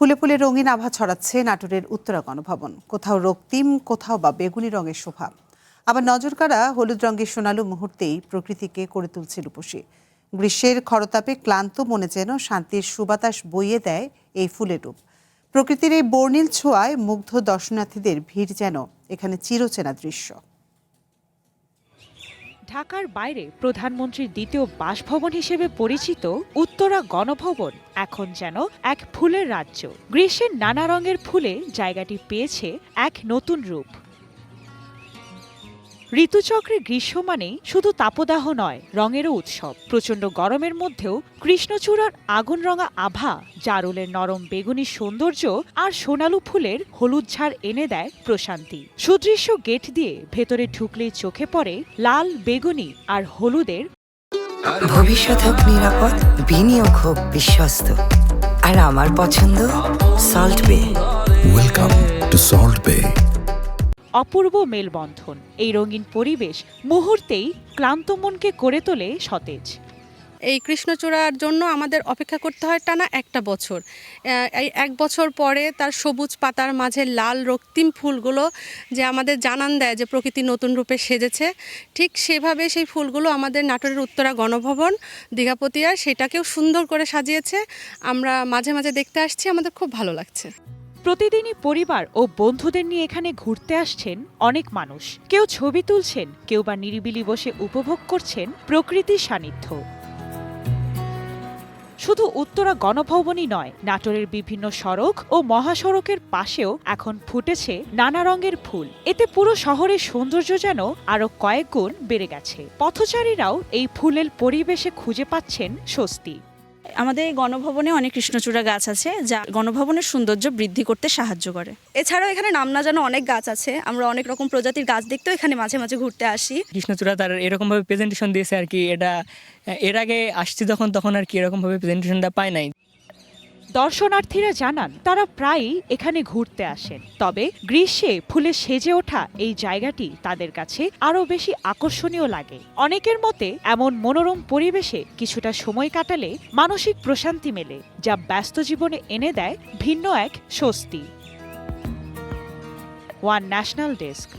ফুলে ফুলে রঙিন আভা ছড়াচ্ছে নাটোরের উত্তরা গণভবন। কোথাও রক্তিম, কোথাও বা বেগুনি রঙের শোভা। আবার নজরকাড়া হলুদ রঙের সোনালু মুহূর্তেই প্রকৃতিকে করে তুলছে রূপসী। গ্রীষ্মের খরতাপে ক্লান্ত মনে যেন শান্তির সুবাতাস বইয়ে দেয় এই ফুলের রূপ। প্রকৃতির এই বর্ণিল ছোঁয়ায় মুগ্ধ দর্শনার্থীদের ভিড় যেন এখানে চিরচেনা দৃশ্য। ঢাকার বাইরে প্রধানমন্ত্রীর দ্বিতীয় বাসভবন হিসেবে পরিচিত উত্তরা গণভবন এখন যেন এক ফুলের রাজ্য। গ্রীষ্মের নানা রঙের ফুলে জায়গাটি পেয়েছে এক নতুন রূপ। ঋতুচক্রে গ্রীষ্ম মানেই শুধু তাপদাহ নয়, রঙেরও উৎসব। প্রচণ্ড গরমের মধ্যেও কৃষ্ণচূড়ার আগুন রঙা আভা, জারুলের নরম বেগুনি সৌন্দর্য আর সোনালু ফুলের হলুদ ঝাড় এনে দেয় প্রশান্তি। সুদৃশ্য গেট দিয়ে ভেতরে ঢুকলেই চোখে পড়ে লাল, বেগুনি আর হলুদের। ভবিষ্যৎ হোক নিরাপদ, বিনিয়োগ হোক বিশ্বস্ত, আর আমার পছন্দ সল্ট বে। ওয়েলকাম টু সল্ট বে। অপূর্ব মেলবন্ধন, এই রঙিন পরিবেশ মুহূর্তেই ক্লান্ত মনকে করে তোলে সতেজ। এই কৃষ্ণচূড়ার জন্য আমাদের অপেক্ষা করতে হয় টানা একটা বছর। এই এক বছর পরে তার সবুজ পাতার মাঝে লাল রক্তিম ফুলগুলো যে আমাদের জানান দেয় যে প্রকৃতি নতুন রূপে সেজেছে, ঠিক সেভাবে সেই ফুলগুলো আমাদের নাটোরের উত্তরা গণভবন দীঘাপতিয়া সেটাকেও সুন্দর করে সাজিয়েছে। আমরা মাঝে মাঝে দেখতে আসছি, আমাদের খুব ভালো লাগছে। প্রতিদিনই পরিবার ও বন্ধুদের নিয়ে এখানে ঘুরতে আসছেন অনেক মানুষ। কেউ ছবি তুলছেন, কেউ বা নিরিবিলি বসে উপভোগ করছেন প্রকৃতির সান্নিধ্য। শুধু উত্তরা গণভবনই নয়, নাটোরের বিভিন্ন সড়ক ও মহাসড়কের পাশেও এখন ফুটেছে নানা রঙের ফুল। এতে পুরো শহরের সৌন্দর্য যেন আরো কয়েক গুণ বেড়ে গেছে। পথচারীরাও এই ফুলের পরিবেশে খুঁজে পাচ্ছেন স্বস্তি। আমাদের গণভবনে অনেক কৃষ্ণচূড়া গাছ আছে, যা গণভবনের সৌন্দর্য বৃদ্ধি করতে সাহায্য করে। এছাড়াও এখানে নাম না জানা অনেক গাছ আছে। আমরা অনেক রকম প্রজাতির গাছ দেখতেও এখানে মাঝে মাঝে ঘুরতে আসি। কৃষ্ণচূড়া তার এরকমভাবে প্রেজেন্টেশন দিয়েছে আর কি, এটা এর আগে আসছি তখন আর কি এরকমভাবে প্রেজেন্টেশনটা পায় নাই। দর্শনার্থীরা জানান তারা প্রায়ই এখানে ঘুরতে আসেন, তবে গ্রীষ্মে ফুলে সেজে ওঠা এই জায়গাটি তাদের কাছে আরো বেশি আকর্ষণীয় লাগে। অনেকের মতে এমন মনোরম পরিবেশে কিছুটা সময় কাটালে মানসিক প্রশান্তি মেলে, যা ব্যস্ত জীবনে এনে দেয় ভিন্ন এক স্বস্তি। One national desk.